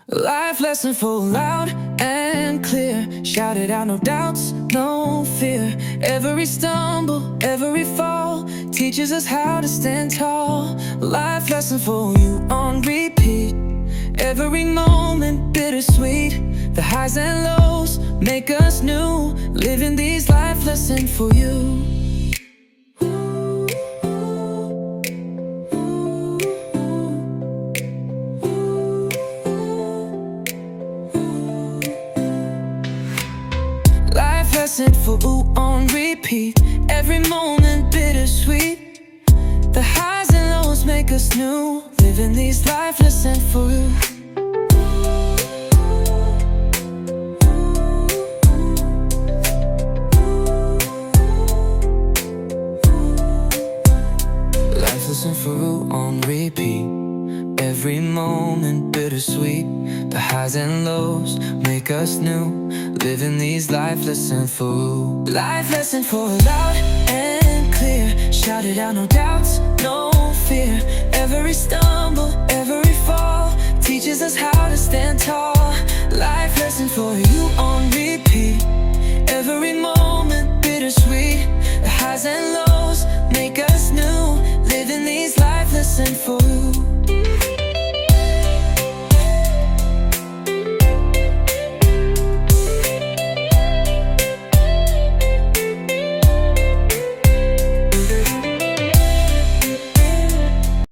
Life lesson full loud and clear. Shout it out, no doubts, no fear. Every stumble, every fall teaches us how to stand tall. Life lesson for you on repeat. Every moment bittersweet. The highs and lows make us new. Living these life lessons for you. Lesson for ooh on repeat. Every moment bittersweet. The highs and lows make us new. Living these life lessons for you. Life lesson for ooh on repeat. Every moment bittersweet. The highs and lows make us new. Living these life lessons for you. Life lesson for loud and clear. Shout it out, no doubts, no fear. Every stumble, every fall teaches us how to stand tall. Life lesson for you on repeat. Every moment bittersweet. The highs and lows make us new. Living these life lessons for you.